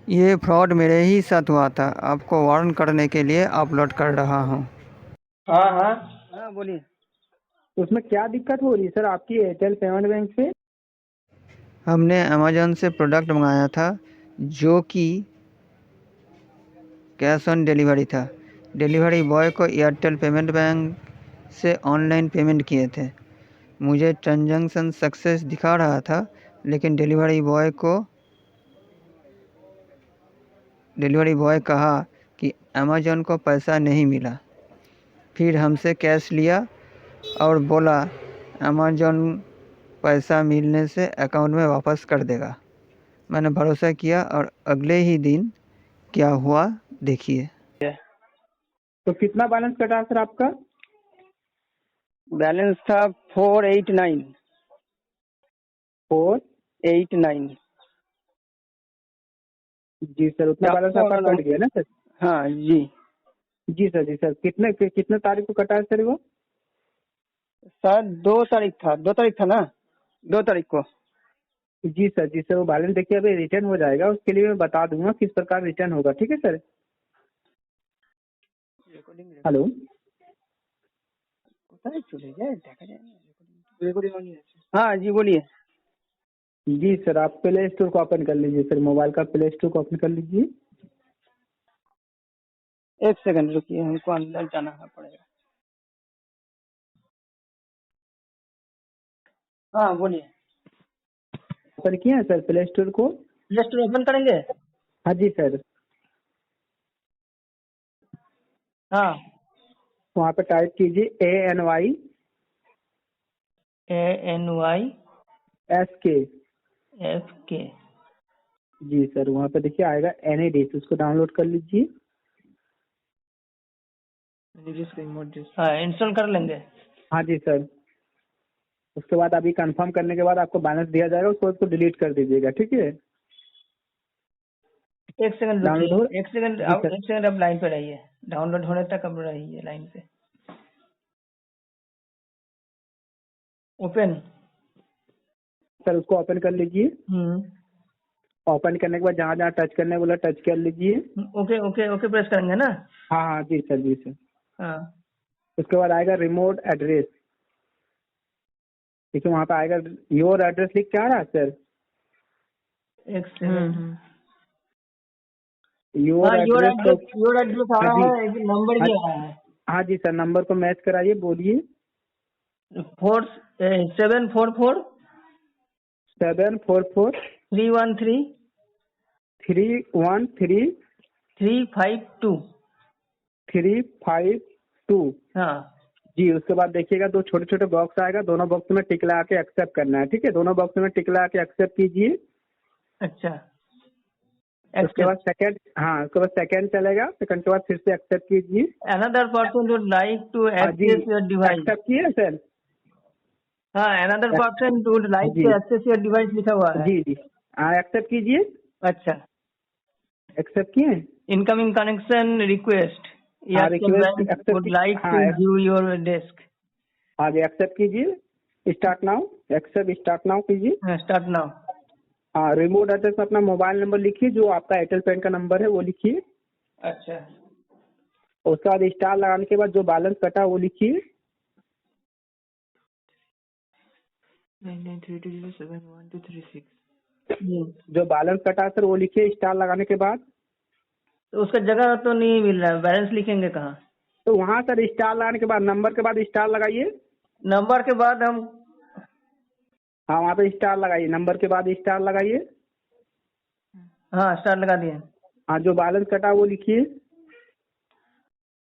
ये फ्रॉड मेरे ही साथ हुआ था। आपको वार्न करने के लिए अपलोड कर रहा हूँ। हाँ हाँ। हाँ बोलिए। तो उसमें क्या दिक्कत हो रही है सर आपकी एयरटेल पेमेंट बैंक से? हमने अमेज़न से प्रोडक्ट मंगाया था जो कि कैश ऑन डिलीवरी था। डिलीवरी बॉय को एयरटेल पेमेंट बैंक से ऑनलाइन पेमेंट किए थे। मुझे ट्रांजैक्शन सक्सेस दिखा रहा था, लेकिन डिलीवरी बॉय कहा कि अमेज़न को पैसा नहीं मिला। फिर हमसे कैश लिया और बोला अमेज़न पैसा मिलने से अकाउंट में वापस कर देगा। मैंने भरोसा किया और अगले ही दिन क्या हुआ देखिए। तो कितना बैलेंस कटा सर आपका? बैलेंस था 489। 489। जी सर, उतना बैलेंस आपका कट गया ना सर? हाँ जी। जी सर, जी सर। कितने कितने तारीख को कटा है सर वो? सर 2 तारीख था, 2 तारीख था ना, 2 तारीख को। जी सर, जी सर। वो बैलेंस देखिए अभी रिटर्न हो जाएगा, उसके लिए मैं बता दूंगा किस प्रकार रिटर्न होगा। ठीक है सर। हेलो। हाँ जी बोलिए। जी सर, आप प्ले स्टोर को ओपन कर लीजिए सर, मोबाइल का प्ले स्टोर को ओपन कर लीजिए। एक सेकंड रुकिए, हमको अंदर जाना पड़ेगा। हाँ बोलिए। ओपन किया है सर प्ले स्टोर को? प्ले स्टोर ओपन करेंगे। हाँ जी सर। हाँ। वहाँ पे टाइप कीजिए ANY SK। ANYFK। जी सर, वहाँ पे देखिए आएगा NADIS, उसको डाउनलोड कर लीजिए। हाँ इंस्टॉल कर लेंगे। हाँ जी सर। उसके बाद अभी कंफर्म करने के बाद आपको बैलेंस दिया जाएगा, उसको डिलीट कर दीजिएगा। ठीक है। एक सेकंड डाउनलोड हो। रुकिए, एक सेकंड जी आप, सर। एक सेकंड आप लाइन पे रहिए। डाउनलोड होने तक अब रहिए लाइन पे। ओपन। सर उसको ओपन कर लीजिए। हम्म। ओपन करने के बाद जहाँ जहाँ टच करने बोला टच कर लीजिए। ओके ओके ओके प्रेस करेंगे ना। हाँ हाँ जी सर, जी सर। हाँ। उसके बाद आएगा रिमोट एड्रेस। देखिए वहाँ पे आएगा योर एड्रेस लिख के आ रहा है सर। एक सेकंड। योर हाँ एड्रेस तो। योर एड्रेस आ हाँ रहा जी। है, एक नंबर हाँ भी आ रहा है। हाँ जी सर, नंबर को मैच कराइए, बोलिए। 744 744 313 313 352। 352। हाँ। जी, उसके बाद देखिएगा दो छोटे छोटे बॉक्स आएगा, दोनों बॉक्स में टिक लगा के एक्सेप्ट करना है। ठीक है, दोनों बॉक्स में टिक लगा के एक्सेप्ट कीजिए। अच्छा उसके बाद एक्सेप्ट। सेकंड, हाँ उसके बाद सेकंड चलेगा, सेकंड के बाद फिर से एक्सेप्ट कीजिए। Another person would like to हाँ जी, एक्सेस योर डिवाइस। एक्सेप्ट किए सर? हाँ अनदर पर्सन वुड हाँ लाइक जी। टू एक्सेस योर डिवाइस लिखा हुआ है। जी जी। हाँ एक्सेप्ट कीजिए। अच्छा। एक्सेप्ट किए? इनकमिंग कनेक्शन रिक्वेस्ट, हाँ Airtel request bank accept. Would like हाँ टू व्यू योर डेस्क। हाँ जी, एक्सेप्ट कीजिए। Start now. Accept start now कीजिए। Start now. हाँ, रिमोट एड्रेस में अपना मोबाइल नंबर लिखिए, जो आपका एयरटेल पेन का नंबर है वो लिखिए। अच्छा। उसके बाद स्टार लगाने के बाद जो बैलेंस कटा वो लिखिए। 9932071236। जो बैलेंस कटा है सर वो लिखिए स्टार लगाने के बाद। तो उसका जगह तो नहीं मिल रहा है, बैलेंस लिखेंगे कहाँ? तो वहाँ सर स्टार लगाने के बाद नंबर के बाद स्टार लगाइए। नंबर के बाद हम। हाँ वहाँ पे स्टार लगाइए, नंबर के बाद स्टार लगाइए। हाँ स्टार लगा दिए। हाँ, जो बैलेंस कटा वो लिखिए।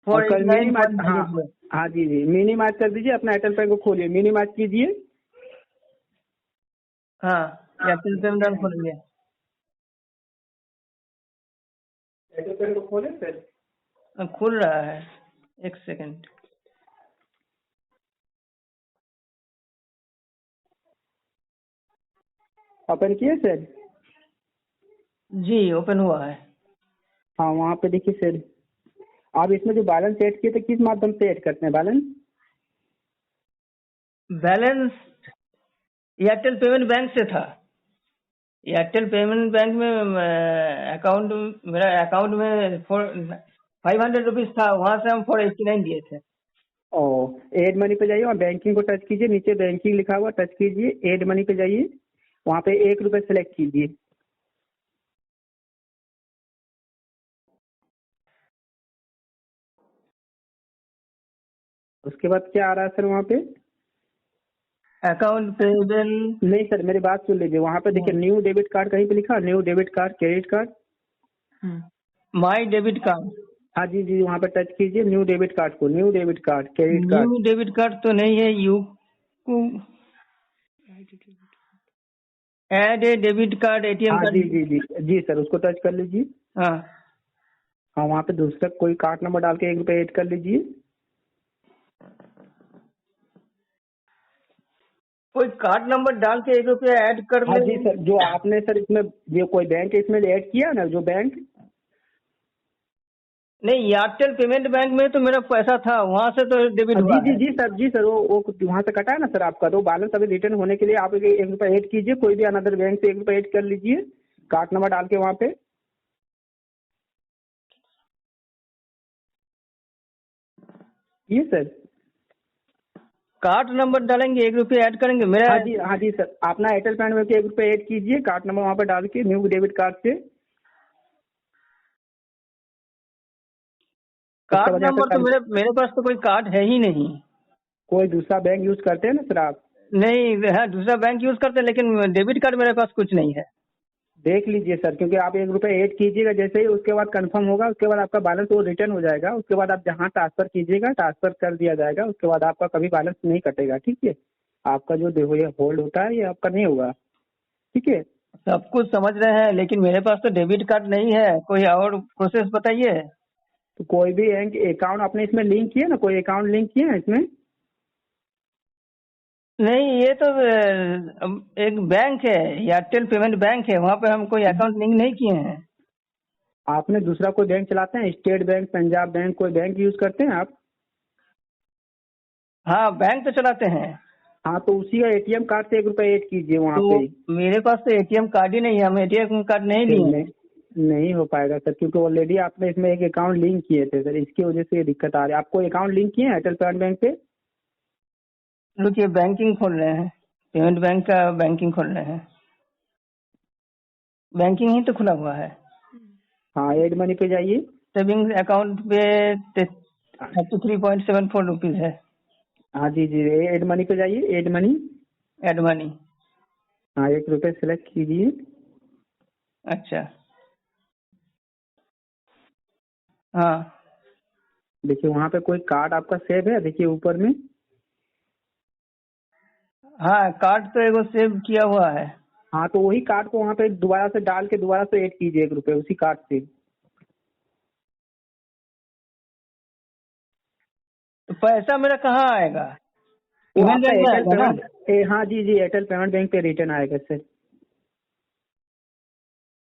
और कल मिनिमाइज, हाँ 489.00। हाँ जी जी, मिनिमाइज कर दीजिए, अपना एयरटेल पेन को खोलिए, मिनिमाइज कीजिए। हाँ एयरटेल पेमेंट खोलेंगे। एयरटेल पेन को खोले सर। खुल रहा है, एक सेकंड। ओपन किए सर? जी ओपन हुआ है। हाँ वहाँ पे देखिए सर, आप इसमें जो बैलेंस ऐड किए थे किस माध्यम से ऐड करते हैं balance? Balance Airtel payment bank से था। एयरटेल पेमेंट बैंक में अकाउंट, मेरा अकाउंट में 500 रुपीज था, वहां से हम 489 दिए थे। ओ, एड मनी पे जाइए और बैंकिंग को टच कीजिए, नीचे बैंकिंग लिखा हुआ टच कीजिए, एड मनी पे जाइए, वहाँ पे 1 रुपये सेलेक्ट कीजिए। उसके बाद क्या आ रहा है सर वहाँ पे? Account payable. नहीं सर, मेरी बात सुन लीजिए, वहाँ पे देखिए न्यू डेबिट कार्ड कहीं पे लिखा, new debit card, credit card. My debit card. हाँ जी जी, वहाँ पे टच कीजिए न्यू डेबिट कार्ड को, new debit card, credit card. New debit card तो नहीं है, add a debit card, ATM हाँ कार्ड। जी जी जी जी सर, उसको टच कर लीजिए। हाँ, हाँ, वहाँ पे दूसरा कोई कार्ड नंबर डाल के 1 रुपये ऐड कर लीजिए। कोई कार्ड नंबर डाल के 1 रुपया ऐड कर हाँ ले। जी सर, जो आपने सर इसमें जो कोई बैंक इसमें ऐड किया ना, जो बैंक। नहीं, एयरटेल पेमेंट बैंक में तो मेरा पैसा था, वहां से तो डेबिट जी हुआ जी है। जी सर, जी सर, वो वहाँ से कटा है ना सर आपका, तो बैलेंस अभी रिटर्न होने के लिए आप 1 रुपये ऐड कीजिए, कोई भी अनदर बैंक से 1 रुपये ऐड कर लीजिए, कार्ड नंबर डाल के वहाँ पे। ये सर। कार्ड नंबर डालेंगे, 1 रुपया ऐड करेंगे मेरा। हाँ जी सर, अपना एयरटेल पेमेंट में 1 रुपये ऐड कीजिए, कार्ड नंबर वहाँ पे डाल के न्यू डेबिट कार्ड से। उसके कार्ड बाद यहाँ नंबर पे तो मेरे मेरे पास तो कोई कार्ड है ही नहीं। कोई दूसरा बैंक यूज करते हैं ना सर आप? नहीं, हाँ, दूसरा बैंक यूज करते हैं, लेकिन डेबिट कार्ड मेरे पास कुछ नहीं है। देख लीजिए सर, क्योंकि आप 1 रुपये ऐड कीजिएगा जैसे ही, उसके बाद कंफर्म होगा, उसके बाद आपका बैलेंस वो रिटर्न हो जाएगा, उसके बाद आप जहाँ ट्रांसफर कीजिएगा ट्रांसफर कर दिया जाएगा, उसके बाद आपका कभी बैलेंस नहीं कटेगा, ठीक है? आपका जो देखो ये होल्ड होता है ये आपका नहीं होगा, ठीक है? सब कुछ समझ रहे हैं, लेकिन मेरे पास तो डेबिट कार्ड नहीं है। कोई और प्रोसेस बताइए। तो कोई भी बैंक अकाउंट आपने इसमें लिंक किया ना, कोई अकाउंट लिंक किया है इसमें? नहीं, ये तो एक बैंक है, एयरटेल पेमेंट बैंक है, वहाँ पे हम कोई अकाउंट लिंक नहीं किए हैं। आपने दूसरा कोई बैंक चलाते हैं, स्टेट बैंक, पंजाब बैंक, कोई बैंक यूज करते हैं आप? हाँ, बैंक तो चलाते हैं। हाँ, तो उसी का एटीएम कार्ड से 1 रुपये ऐड कीजिए वहाँ तो पे। मेरे पास तो एटीएम कार्ड ही नहीं है, हम एटीएम कार्ड नहीं लिए नहीं, हैं। नहीं हो पाएगा सर, क्योंकि ऑलरेडी आपने इसमें एक अकाउंट लिंक किए थे सर, इसकी वजह से ये दिक्कत आ रही है। आपको अकाउंट लिंक किए हैं एयरटेल पेमेंट बैंक पे? रुकिए, बैंकिंग खोल रहे हैं, पेमेंट बैंक का बैंकिंग खोल रहे हैं। बैंकिंग ही तो खुला हुआ है। हाँ, एड मनी पे जाइए। सेविंग्स अकाउंट पे 33.74 रुपीज है। हाँ जी जी, एड मनी पे जाइए, एड मनी। Add money. हाँ, 1 रुपये सेलेक्ट कीजिए। अच्छा, हाँ, देखिए वहाँ पे कोई कार्ड आपका सेव है, देखिए ऊपर में। हाँ, कार्ड तो एगो सेव किया हुआ है। हाँ, तो वही कार्ड को वहाँ पे दोबारा से डाल के दोबारा से ऐड कीजिए 1 रुपये उसी कार्ड से। तो पैसा मेरा कहाँ आएगा? वो पेमेंट आपका बैंक में एयरटेल आएगा ना? पेमेंट, हाँ जी जी, एयरटेल पेमेंट बैंक पे रिटर्न आएगा सर।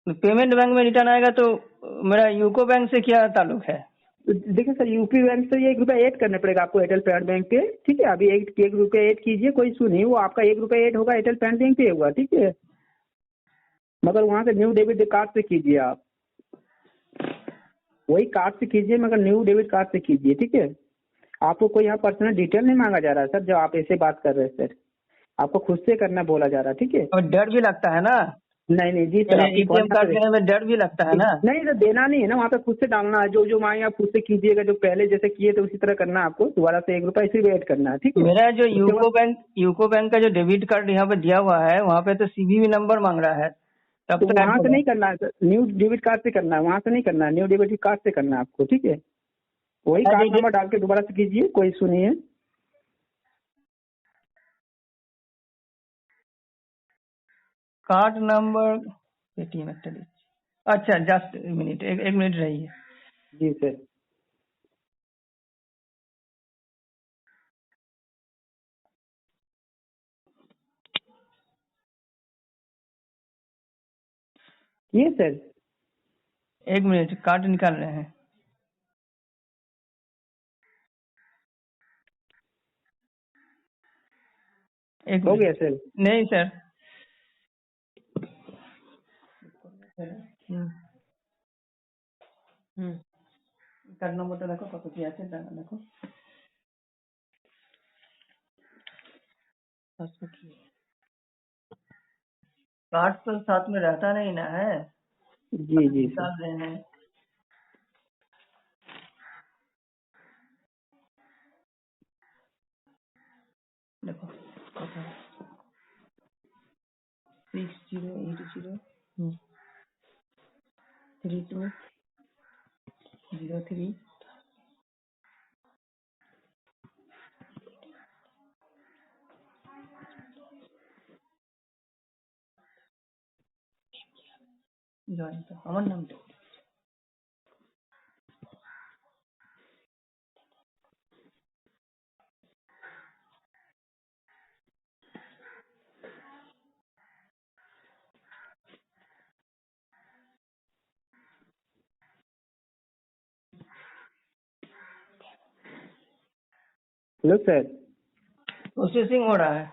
तो पेमेंट बैंक में रिटर्न आएगा तो मेरा यूको बैंक से क्या ताल्लुक है? तो देखिए सर, यूपी बैंक से ये 1 रुपये ऐड करना पड़ेगा आपको एयरटेल पेमेंट बैंक पे, ठीक है? अभी 1 रुपये ऐड कीजिए, कोई इशू नहीं, वो आपका 1 रुपये ऐड होगा एयरटेल पेमेंट बैंक पे होगा, ठीक है? मगर वहाँ से न्यू डेबिट कार्ड से कीजिए आप, वही कार्ड से कीजिए मगर न्यू डेबिट कार्ड से कीजिए, ठीक है? आपको कोई यहाँ पर्सनल डिटेल नहीं मांगा जा रहा है सर, जब आप ऐसे बात कर रहे हैं सर, आपको खुद से करना बोला जा रहा है, ठीक है? और डर भी लगता है ना? नहीं नहीं जी सर, आपकी एटीएम कार्ड देने में डर भी लगता है ना? नहीं सर, देना नहीं है ना, वहाँ पे खुद से डालना है, जो जो मांगे आप खुद से कीजिएगा, जो पहले जैसे किए थे उसी तरह करना है आपको, दोबारा से 1 रुपये इसी में ऐड करना है, ठीक है? मेरा जो उसके बाद यूको बैंक का जो डेबिट कार्ड यहाँ पे दिया हुआ है, वहाँ पे तो सीवीवी नंबर मांग रहा है, तब तो तो ऐड वहाँ से होगा। नहीं करना है सर, न्यू डेबिट कार्ड से करना है, वहाँ से नहीं करना है, न्यू डेबिट कार्ड से करना है आपको, ठीक है? वही कार्ड नंबर डाल के दोबारा से कीजिए, कोई इशू नहीं है। Card number Paytm actually. अच्छा, जस्ट मिनट, एक मिनट रहिए। जी सर। ये सर, एक मिनट, कार्ड निकाल रहे हैं। एक हो मिनट। गया सर? नहीं सर, কার্ড নম্বরটা দেখো কত কি আছে টাকা দেখো। कार्ड तो साथ में रहता नहीं ना है, जी जी सर। निकाल रहे हैं। देखो 60803203 আমার নামটা हेलो सर। प्रोसेसिंग हो रहा है।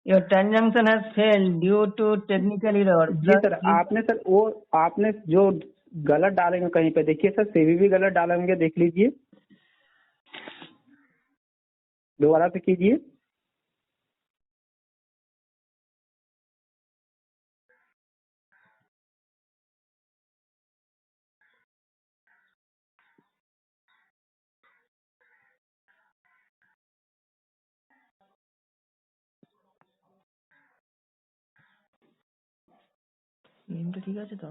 Your transaction has failed due to technical error. जी सर, आपने सर वो आपने जो गलत डालेंगे कहीं पे, देखिए सर सीवीवी गलत डालेंगे, देख लीजिए, दोबारा से कीजिए। নামটা ঠিক আছে তো?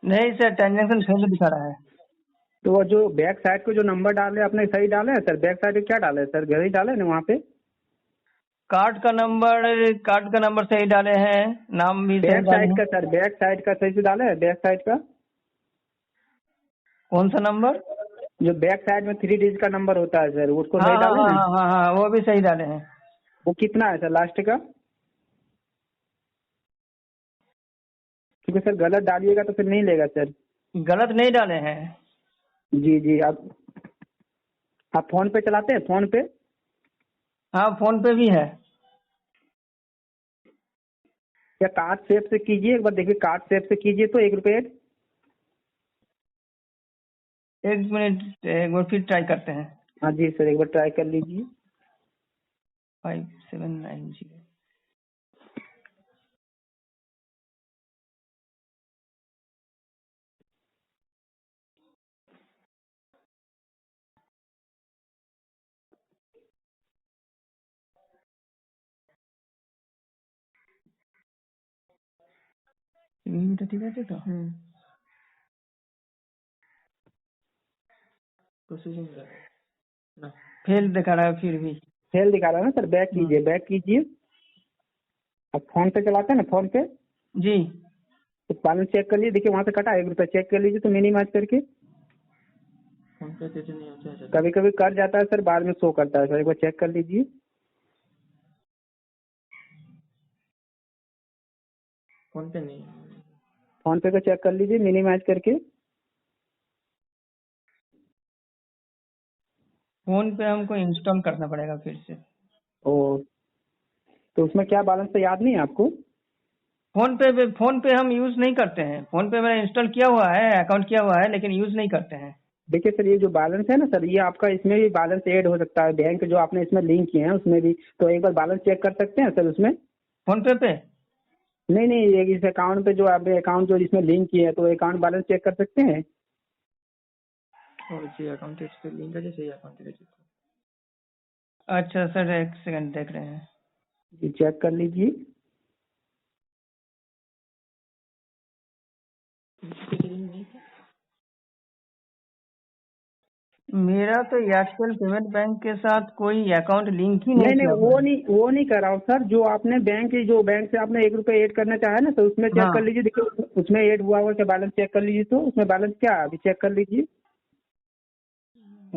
नहीं सर, ट्रांजैक्शन फेल दिखा रहा है। तो वो जो बैक साइड को जो नंबर डाले आपने सही डाले हैं सर? बैक साइड पे क्या डाले सर? सही डाले ना वहाँ पे? कार्ड का नंबर सही डाले हैं, नाम भी सही बैक डाले साइड हैं। का सर, बैक साइड का सही से डाले हैं? बैक साइड का कौन सा नंबर? जो बैक साइड में 3 डिजिट का नंबर होता है सर, उसको हाँ सही हाँ डाले हाँ ना? हाँ हाँ हाँ, वो भी सही डाले हैं। वो कितना है सर लास्ट का? क्योंकि सर गलत डालिएगा तो फिर नहीं लेगा सर। गलत नहीं डाले हैं। जी जी। आप फोन पे चलाते हैं? फोन पे? हाँ, फोन पे भी है। या कार्ड सेव से कीजिए, एक बार देखिए, कार्ड सेव से कीजिए तो ₹1। एक मिनट, एक बार फिर ट्राई करते हैं। हाँ जी सर, एक बार ट्राई कर लीजिए। 5790। ঠিক আছে তো? ना फेल दिखा रहा है फिर भी। फेल दिखा रहा है ना सर? बैक कीजिए, बैक कीजिए। आप फोन पे चलाते हैं ना? फोन पे जी। तो बैलेंस चेक कर लीजिए, देखिए वहाँ से कटा ₹1, चेक कर लीजिए तो मिनिमाइज करके। फोन पे तो नहीं होता है। कभी कभी कट जाता है सर, बाद में शो करता है सर, एक बार चेक कर लीजिए। फोन पे नहीं। फोन पे का चेक कर लीजिए मिनिमाइज करके। फोन पे हमको इंस्टॉल करना पड़ेगा फिर से। और तो उसमें क्या बैलेंस है याद नहीं है आपको? फोन पे हम यूज नहीं करते हैं। फोन पे मैंने इंस्टॉल किया हुआ है, अकाउंट किया हुआ है, लेकिन यूज नहीं करते हैं। देखिए सर, ये जो बैलेंस है ना सर, ये आपका इसमें भी बैलेंस ऐड हो सकता है, बैंक जो आपने इसमें लिंक किए हैं उसमें भी, तो एक बार बैलेंस चेक कर सकते हैं सर उसमें। फोन पे नहीं नहीं, ये इस अकाउंट पे जो आपने अकाउंट जो इसमें लिंक किए हैं तो अकाउंट बैलेंस चेक कर सकते हैं। अकाउंट लिंक है जैसे अकाउंट। अच्छा सर, एक सेकंड देख रहे हैं। जी चेक कर लीजिए। मेरा तो एयरटेल पेमेंट बैंक के साथ कोई अकाउंट लिंक ही नहीं नहीं नहीं, किया हुआ है। वो नहीं कर रहा हूँ सर। जो आपने बैंक से आपने ₹1 ऐड करना चाहा ना, तो उसमें चेक हाँ, कर लीजिए, देखिए उसमें ऐड हुआ हुआ बैलेंस चेक कर लीजिए, तो उसमें बैलेंस क्या है अभी चेक कर लीजिए।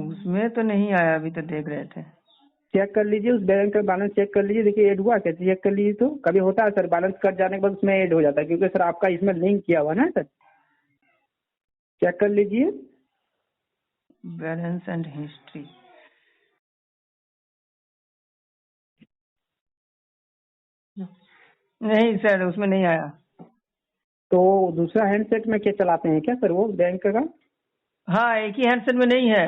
उसमें तो नहीं आया, अभी तो देख रहे थे। चेक कर लीजिए, उस बैंक का बैलेंस चेक कर लीजिए, देखिए ऐड हुआ क्या, चेक कर लीजिए। तो कभी होता है सर, बैलेंस कट जाने के बाद उसमें ऐड हो जाता है, क्योंकि सर आपका इसमें लिंक किया हुआ ना सर। चेक कर लीजिए। Balance and history. नहीं सर, उसमें नहीं आया। तो दूसरा हैंडसेट में क्या चलाते हैं क्या सर, वो बैंक का हाँ, एक ही हैंडसेट में नहीं है,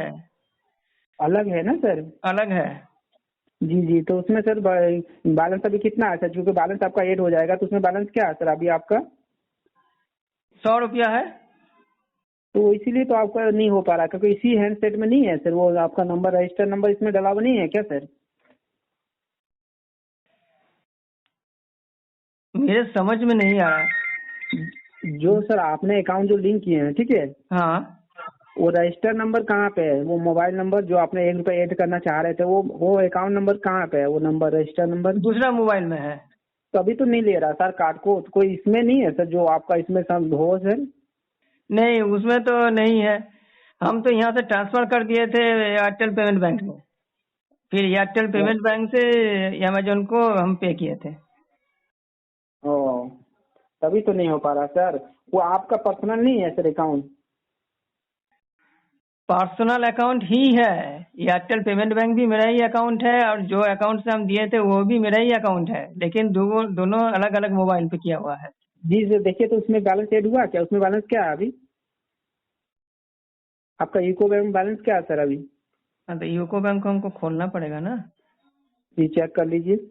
अलग है ना सर? अलग है। जी जी, तो उसमें सर बैलेंस अभी कितना है सर, क्योंकि बैलेंस आपका ऐड हो जाएगा, तो उसमें बैलेंस क्या है सर अभी आपका? 100 रुपया है। तो इसीलिए तो आपका नहीं हो पा रहा, क्योंकि इसी हैंडसेट में नहीं है सर, वो आपका नंबर, रजिस्टर नंबर इसमें डला हुआ नहीं है क्या सर? मेरे समझ में नहीं आ रहा। जो सर आपने अकाउंट जो लिंक किए हैं, ठीक है, हाँ, वो रजिस्टर नंबर कहाँ पे है? वो मोबाइल नंबर जो आपने 1 रुपये ऐड करना चाह रहे थे, वो अकाउंट नंबर कहाँ पे है? वो नंबर, रजिस्टर नंबर दूसरा मोबाइल में है। तो अभी तो नहीं ले रहा सर कार्ड को, तो कोई इसमें नहीं है सर जो आपका इसमें सब हो सर? नहीं, उसमें तो नहीं है। हम तो यहाँ से ट्रांसफर कर दिए थे एयरटेल पेमेंट बैंक में, फिर एयरटेल पेमेंट बैंक से अमेजोन को हम पे किए थे। ओ, तभी तो नहीं हो पा रहा सर। वो आपका पर्सनल नहीं है सर अकाउंट? पर्सनल अकाउंट ही है, एयरटेल पेमेंट बैंक भी मेरा ही अकाउंट है, और जो अकाउंट से हम दिए थे वो भी मेरा ही अकाउंट है, लेकिन दोनों अलग अलग मोबाइल पे किया हुआ है। जी सर, देखिए तो उसमें बैलेंस ऐड हुआ क्या? उसमें बैलेंस क्या है अभी आपका? यूको बैंक में बैलेंस क्या है सर अभी? हाँ, तो यूको बैंक को हमको खोलना पड़ेगा ना। जी चेक कर लीजिए।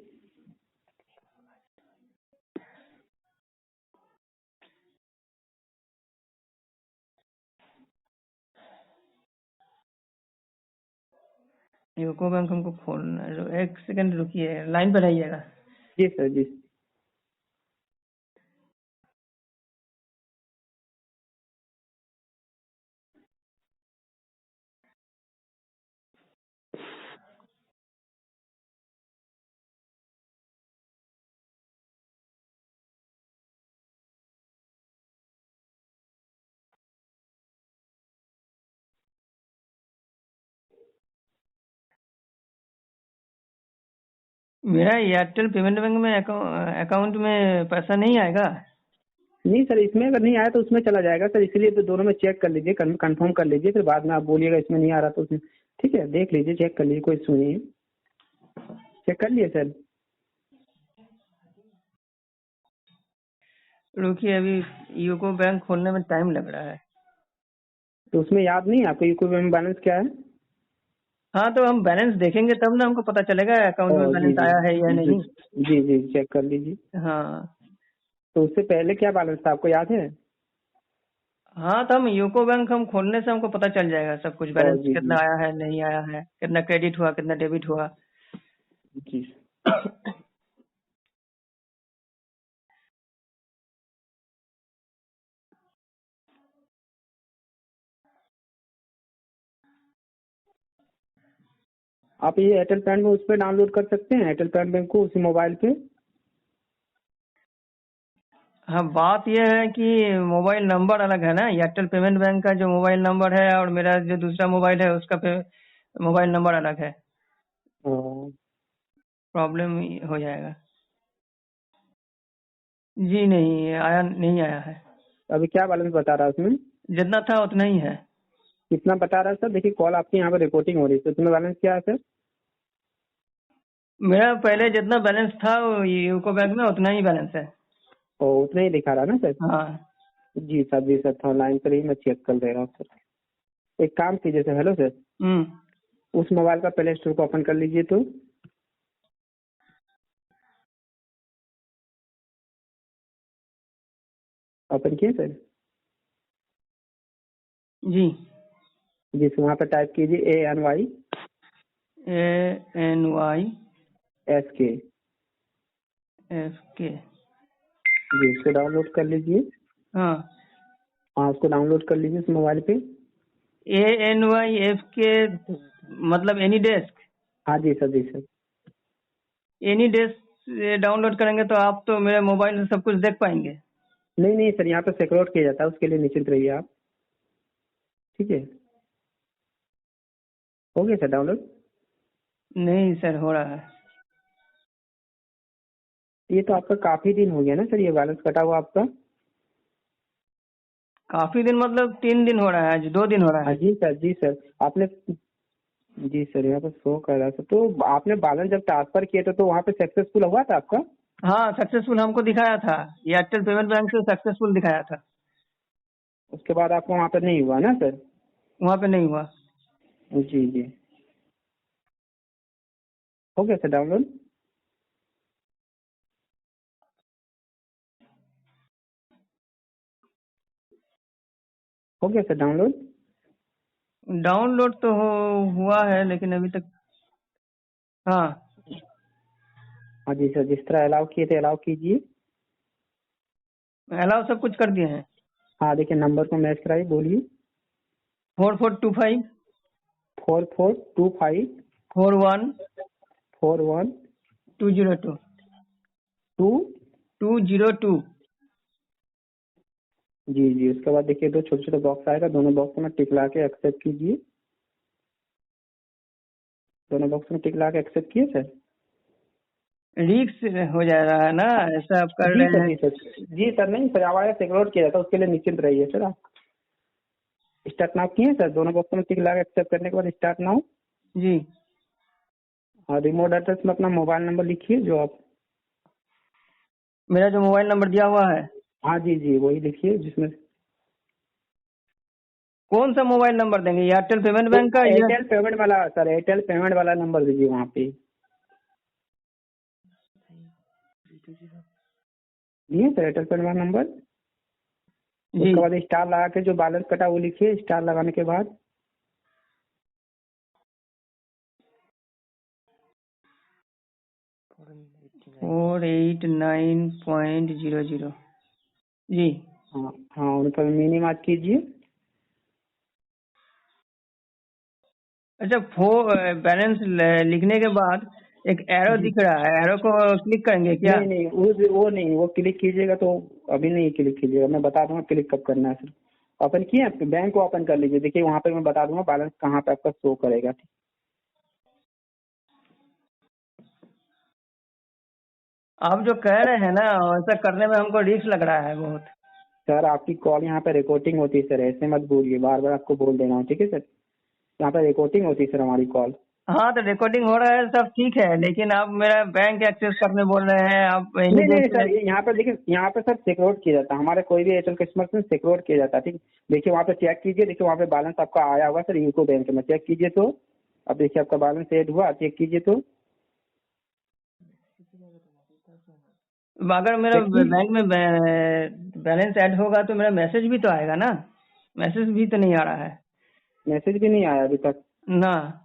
यूको बैंक हमको खोलना है, एक सेकंड रुकिए, लाइन पर रहिएगा। जी सर जी। मेरा एयरटेल पेमेंट बैंक में अकाउंट में पैसा नहीं आएगा। नहीं सर, इसमें अगर नहीं आया तो उसमें चला जाएगा सर, इसलिए तो दोनों में चेक कर लीजिए, कंफर्म कर लीजिए, फिर बाद में आप बोलिएगा इसमें नहीं आ रहा तो उसमें। ठीक है, देख लीजिए, चेक कर लीजिए, कोई इशू नहीं है। चेक कर लिए सर? रुकिए, अभी यूको बैंक खोलने में टाइम लग रहा है। तो उसमें याद नहीं है आपको यूको बैंक में बैलेंस क्या है? हाँ, तो हम बैलेंस देखेंगे तब ना हमको पता चलेगा अकाउंट में जी बैलेंस जी आया है या जी नहीं। जी जी, चेक कर लीजिए। हाँ। तो उससे पहले क्या बैलेंस था आपको याद है? हाँ, तो हम यूको बैंक हम खोलने से हमको पता चल जाएगा सब कुछ, बैलेंस जी कितना जी आया है नहीं आया है, कितना क्रेडिट हुआ कितना डेबिट हुआ। जी। आप ये एयरटेल पेमेंट में उस पर डाउनलोड कर सकते हैं, एयरटेल पेमेंट बैंक को उसी मोबाइल पे। हाँ, बात यह है कि मोबाइल नंबर अलग है ना, एयरटेल पेमेंट बैंक का जो मोबाइल नंबर है और मेरा जो दूसरा मोबाइल है उसका मोबाइल नंबर अलग है, हाँ। प्रॉब्लम हो जाएगा। जी नहीं आया, नहीं आया है। अभी क्या बैलेंस बता रहा है उसमें? जितना था उतना ही है। कितना बता रहा है सर? देखिए कॉल आपकी यहाँ पे रिपोर्टिंग हो रही है, तो उसमें बैलेंस क्या है सर? मेरा पहले जितना बैलेंस था वो यूको बैंक में उतना ही बैलेंस है। और उतना ही दिखा रहा है ना सर? हाँ। जी सर, जी सर, थोड़ा लाइन पर ही मैं चेक कर दे रहा हूँ सर। एक काम कीजिए सर, हेलो सर, हम्म। उस मोबाइल का प्ले स्टोर को ओपन कर लीजिए। तो ओपन किए सर? जी। जी सर, वहाँ पर टाइप कीजिए ANY ANY SK। FK। जी, उसको डाउनलोड कर लीजिए। हाँ, हाँ, उसको डाउनलोड कर लीजिए उस मोबाइल पे। ANY FK मतलब एनी डेस्क। हाँ जी सर, जी सर। एनी डेस्क डाउनलोड करेंगे तो आप तो मेरे मोबाइल से सब कुछ देख पाएंगे। नहीं नहीं सर, यहाँ पे सिक्योर किया जाता है, उसके लिए निश्चिंत रहिए आप। ठीक है, हो गया सर डाउनलोड? नहीं सर, हो रहा है। ये तो आपका काफी दिन हो गया ना सर, ये बैलेंस कटा हुआ आपका। काफी दिन मतलब 3 दिन हो रहा है, आज 2 दिन हो रहा हाँ है। जी सर, जी सर। आपने, जी सर, यहाँ पे शो कर रहा था। तो आपने बैलेंस जब ट्रांसफर किए थे तो वहाँ पे सक्सेसफुल हुआ था आपका? हाँ, सक्सेसफुल हमको दिखाया था, एयरटेल पेमेंट बैंक से सक्सेसफुल दिखाया था। उसके बाद आपको वहाँ पे नहीं हुआ ना सर? वहाँ पे नहीं हुआ। जी जी। हो गया सर डाउनलोड? हो गया सर डाउनलोड? डाउनलोड तो हुआ है, लेकिन अभी तक। हाँ। हाँ जी सर, जिस तरह अलाउ किए थे अलाउ कीजिए। अलाउ सब कुछ कर दिए हैं। हाँ देखिए, नंबर को मैच कराइए, बोलिए। 4425 4425 41 41 202 2। 202। जी जी। उसके बाद देखिए दो छोटे छोटे बॉक्स आएगा, दोनों बॉक्स में टिक ला के एक्सेप्ट कीजिए। दोनों बॉक्स में टिक ला के एक्सेप्ट किए सर? रिक्स हो जा रहा है ना, ऐसा आप कर जी रहे सर, हैं। जी सर। जी सर, नहीं सर, आवाज सिक्योर किया जाता है, उसके लिए निश्चिंत रहिए सर। आप स्टार्ट नाउ किए सर? दोनों बॉक्स में टिक ला के एक्सेप्ट करने के बाद स्टार्ट नाउ। जी। और रिमोट एड्रेस में अपना मोबाइल नंबर लिखिए जो आप। मेरा जो मोबाइल नंबर दिया हुआ है। हाँ जी जी, वही लिखिए जिसमें। कौन सा मोबाइल नंबर देंगे, एयरटेल पेमेंट तो बैंक का या? एयरटेल पेमेंट वाला सर, एयरटेल पेमेंट वाला नंबर दीजिए वहाँ पे। दिए सर एयरटेल पेमेंट वाला नंबर? जी। उसके बाद स्टार लगा के जो बैलेंस कटा वो लिखिए, स्टार लगाने के बाद। 489.00। जी। हाँ हाँ, उन पर मिनी मार्क कीजिए। अच्छा, बैलेंस लिखने के बाद एक एरो जी। दिख रहा है, एरो को क्लिक करेंगे क्या? नहीं नहीं, वो नहीं, वो क्लिक कीजिएगा तो अभी नहीं क्लिक कीजिएगा, मैं बता दूंगा क्लिक कब करना है सर। ओपन किए आपके बैंक को ओपन कर लीजिए, देखिए वहाँ पे मैं बता दूंगा बैलेंस कहाँ पे आपका शो करेगा। ठीक। आप जो कह रहे हैं ना, वैसा करने में हमको रिस्क लग रहा है बहुत। सर आपकी कॉल यहाँ पे रिकॉर्डिंग होती है सर, ऐसे मत बोलिए, बार बार आपको बोल देना है, ठीक है सर? यहाँ पे रिकॉर्डिंग होती है सर हमारी कॉल। हाँ, तो रिकॉर्डिंग हो रहा है, सब ठीक है, लेकिन आप मेरा बैंक एक्सेस करने बोल रहे हैं, आप नहीं नहीं इमीडिएट। सर, यहाँ पे देखिए, यहाँ पे सर सिक्योर किया जाता है, हमारे कोई भी एयरटेल कस्टमर से सिक्योर किया जाता है। ठीक। देखिए वहाँ पे चेक कीजिए, देखिए वहाँ पे बैलेंस आपका आया होगा सर यूको बैंक में, चेक कीजिए तो। अब देखिए आपका बैलेंस ऐड हुआ, चेक कीजिए तो। अगर मेरा चेक कीजिए। बैंक में बैलेंस ऐड होगा तो मेरा मैसेज भी तो आएगा ना, मैसेज भी तो नहीं आ रहा है मैसेज भी नहीं आया अभी तक? ना।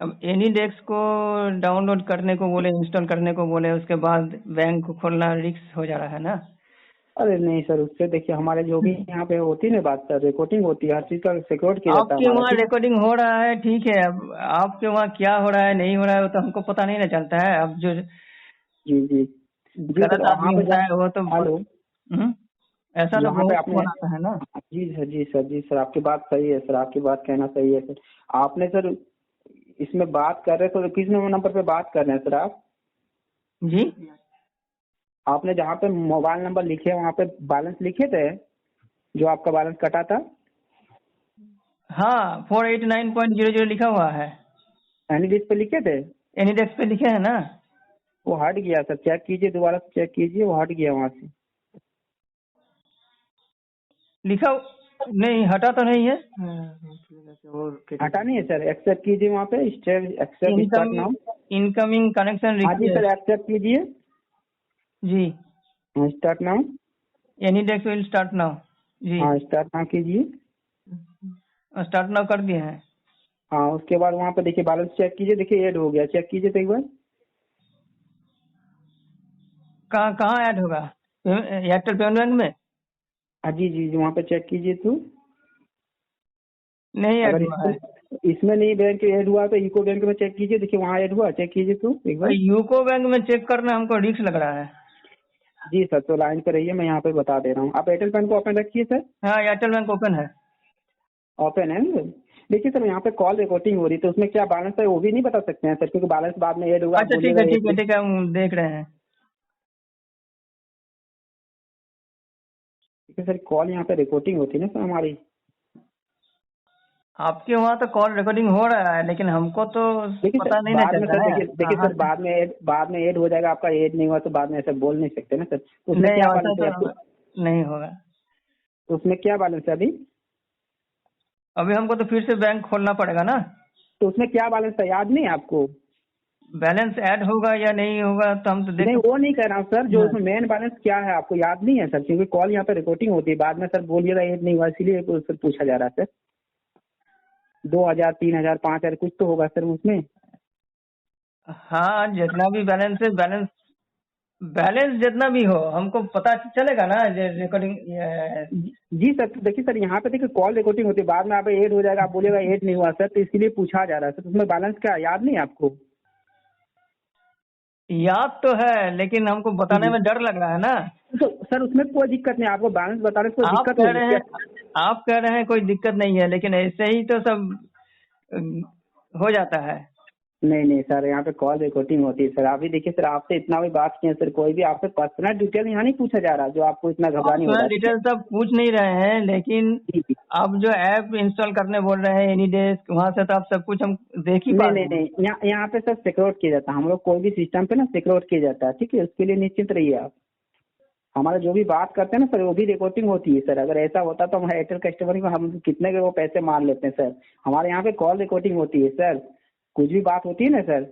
अब एनी डेस्क को डाउनलोड करने को बोले, इंस्टॉल करने को बोले, उसके बाद बैंक को खोलना रिस्क हो जा रहा है ना। अरे नहीं सर, उससे देखिए हमारे जो भी यहाँ पे होती है ना बात सर, रिकॉर्डिंग होती है, हर चीज का सिक्योर किया जाता है आपके हमारा। वहाँ ठीक। रिकॉर्डिंग हो रहा है, ठीक है, अब आपके वहाँ क्या हो रहा है नहीं हो रहा है वो तो हमको पता नहीं ना चलता है। अब जो जी जी। जी सर, गलत वहाँ आदमी पे होता है वो तो हेलो, ऐसा तो यहाँ पे बहुत आपने, फोन आता है ना। जी सर, जी सर, जी सर, आपकी बात सही है सर, आपकी बात कहना सही है सर। आपने सर इसमें बात कर रहे थे तो किस नंबर पे बात कर रहे हैं सर आप? जी। आपने जहाँ पे मोबाइल नंबर लिखे वहाँ पे बैलेंस लिखे थे, जो आपका बैलेंस कटा था? हाँ, 489.00 लिखा हुआ है। एनी डिस्क पे लिखे थे? एनी डेस्क पे लिखे हैं ना। वो हट गया सर, चेक कीजिए, दोबारा से चेक कीजिए, वो हट गया वहाँ से। लिखा नहीं, हटा तो नहीं है। हटा नहीं है सर, एक्सेप्ट कीजिए वहाँ पे, accept start now. Incoming connection हाँ जी लिखिए। सर, एक्सेप्ट कीजिए। जी। हाँ start now. AnyDesk will start now. जी। हाँ स्टार्ट नाउ कीजिए। स्टार्ट नाउ कर दिए हैं। हाँ उसके बाद वहाँ पे देखिए बैलेंस चेक कीजिए, देखिए ऐड हो गया, चेक कीजिए तो एक बार। कहाँ कहाँ ऐड होगा, एयरटेल पेमेंट बैंक में? हाँ जी जी जी, वहाँ पे चेक कीजिए तो। नहीं ऐड अगर हुआ है। इसमें नहीं बैंक ऐड हुआ तो यूको बैंक में चेक कीजिए, देखिए वहाँ ऐड हुआ, चेक कीजिए तो एक बार। यूको बैंक में चेक करना हमको रिस्क लग रहा है। जी सर, तो लाइन पे रहिए, मैं यहाँ पे बता दे रहा हूँ। आप एयरटेल पेमेंट को ओपन रखिए सर। हाँ, एयरटेल बैंक ओपन है। ओपन है ना? देखिए सर, यहाँ पे कॉल रिकॉर्डिंग हो रही है, तो उसमें क्या बैलेंस है वो भी नहीं बता सकते हैं सर, क्योंकि बैलेंस बाद में ऐड होगा, आप अच्छा, ठीक बोलिएगा है, ठीक है, ऐड। ठीक है, हम देख रहे हैं। ठीक है सर, कॉल यहाँ पे रिकॉर्डिंग होती है ना सर हमारी। आपके वहाँ तो कॉल रिकॉर्डिंग हो रहा है, लेकिन हमको तो देखिए सर पता नहीं ना बाद चल में, सर रहा है। देखिए हाँ, देखिए हाँ, सर, बाद में ऐड हो जाएगा, आपका ऐड नहीं हुआ तो बाद में ऐसा बोल नहीं सकते ना सर। तो उसमें नहीं, क्या वैसा बैलेंस है आपको? तो नहीं होगा। तो उसमें क्या बैलेंस है अभी? अभी हमको तो फिर से बैंक खोलना पड़ेगा ना। तो उसमें क्या बैलेंस है याद नहीं है आपको? बैलेंस ऐड होगा या नहीं होगा तो हम तो देख। नहीं, वो नहीं कह रहा हूँ सर, जो हाँ। उसमें मेन बैलेंस क्या है आपको याद नहीं है सर, क्योंकि कॉल यहाँ पे रिकॉर्डिंग होती है, बाद में सर बोलिएगा ऐड नहीं हुआ, इसीलिए सर पूछा जा रहा है सर। 2,000, 3,000, 5,000 कुछ तो होगा सर उसमें। हाँ, जितना भी बैलेंस है, बैलेंस बैलेंस जितना भी हो हमको पता चलेगा ना, जो रिकॉर्डिंग। जी सर, तो देखिए सर, यहाँ पे देखिए कॉल रिकॉर्डिंग होती है, बाद में आप ऐड हो जाएगा, आप बोलिएगा ऐड नहीं हुआ सर, तो इसीलिए पूछा जा रहा है सर। उसमें बैलेंस क्या है, याद नहीं है आपको? याद तो है, लेकिन हमको जी बताने जी। में डर लग रहा है ना। तो सर उसमें कोई दिक्कत नहीं, आपको बैलेंस बताने से कोई आप दिक्कत कह होगी रहे क्या? हैं आप कह रहे हैं कोई दिक्कत नहीं है, लेकिन ऐसे ही तो सब अम, हो जाता है। नहीं नहीं सर, यहाँ पे कॉल रिकॉर्डिंग होती है सर। अभी देखिए सर, आपसे इतना भी बात किए सर, कोई भी आपसे पर्सनल डिटेल यहाँ नहीं पूछा जा रहा, जो आपको इतना घबरानी हो रहा पर्सनल है, ठीक है? डिटेल सब पूछ नहीं रहे हैं, लेकिन जी जी। आप जो ऐप इंस्टॉल करने बोल रहे हैं एनी डेस्क, वहाँ से तो आप सब कुछ हम देख ही पा नहीं रहे नहीं हैं। नहीं, यहाँ पे सर सिक्योर किया जाता है, हम लोग कोई भी सिस्टम पे ना सिक्योर किया जाता है, ठीक है? उसके लिए निश्चिंत रहिए आप। हमारा जो भी बात करते हैं ना सर, वो भी रिकॉर्डिंग होती है सर। अगर ऐसा होता तो हम एयरटेल कस्टमर को हम कितने के वो पैसे मार लेते हैं सर। हमारे यहाँ पे कॉल रिकॉर्डिंग होती है सर, कुछ भी बात होती है ना सर,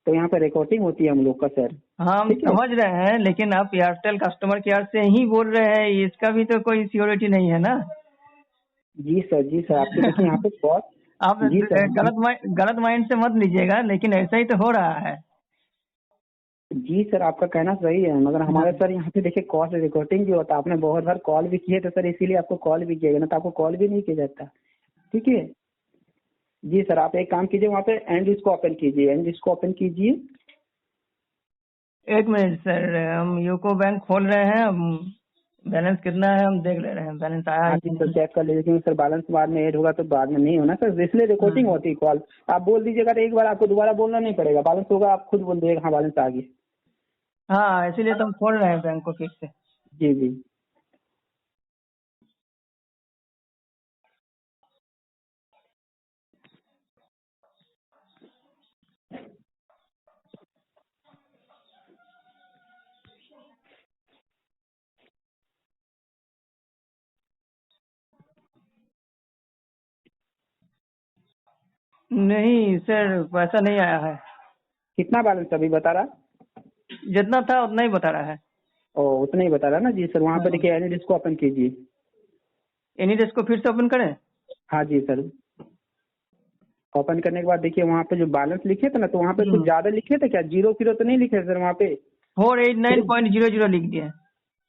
तो यहाँ पे रिकॉर्डिंग होती है हम लोग का सर। हाँ, हम ठीक है? समझ रहे हैं, लेकिन आप एयरटेल कस्टमर केयर से ही बोल रहे हैं, इसका भी तो कोई सिक्योरिटी नहीं है ना। जी सर, जी सर, आपको देखिए यहाँ पे कॉल। आप जी सर, गलत माइंड से मत लीजिएगा, लेकिन ऐसा ही तो हो रहा है। जी सर, आपका कहना सही है, मगर हमारे सर यहाँ पे देखिए कॉल रिकॉर्डिंग भी होता है। आपने बहुत बार कॉल भी किए तो सर, इसीलिए आपको कॉल भी किया गया, ना तो आपको कॉल भी नहीं किया जाता। ठीक है? जी सर, आप एक काम कीजिए, वहाँ पे एंड इसको ओपन कीजिए, एंड इसको ओपन कीजिए। एक मिनट सर, हम यूको बैंक खोल रहे हैं। हम बैलेंस कितना है हम देख ले रहे हैं, बैलेंस आया हाँ है जी कि सर, नहीं। चेक कर लीजिए, क्योंकि सर बैलेंस बाद में ऐड होगा तो बाद में नहीं होना सर, इसलिए रिकॉर्डिंग हम्म। होती है कॉल। आप बोल दीजिएगा तो एक बार आपको दोबारा बोलना नहीं पड़ेगा, बैलेंस होगा आप खुद बोल दीजिएगा हाँ बैलेंस आ गया। हाँ, इसीलिए तो हम खोल रहे हैं बैंक को फिर से। जी जी। नहीं सर, पैसा नहीं आया है। कितना बैलेंस अभी बता रहा? जितना था उतना ही बता रहा है। ओ, उतना ही बता रहा ना। जी सर, वहाँ पे हाँ। देखिए एनी इसको ओपन कीजिए। एनी डेस्क को फिर से ओपन करें। हाँ जी सर, ओपन करने के बाद देखिए वहाँ पे जो बैलेंस लिखे थे ना, तो वहाँ पे कुछ ज्यादा लिखे थे क्या? जीरो फिरो तो नहीं लिखे सर वहाँ पे? 489.00 लिख दिए।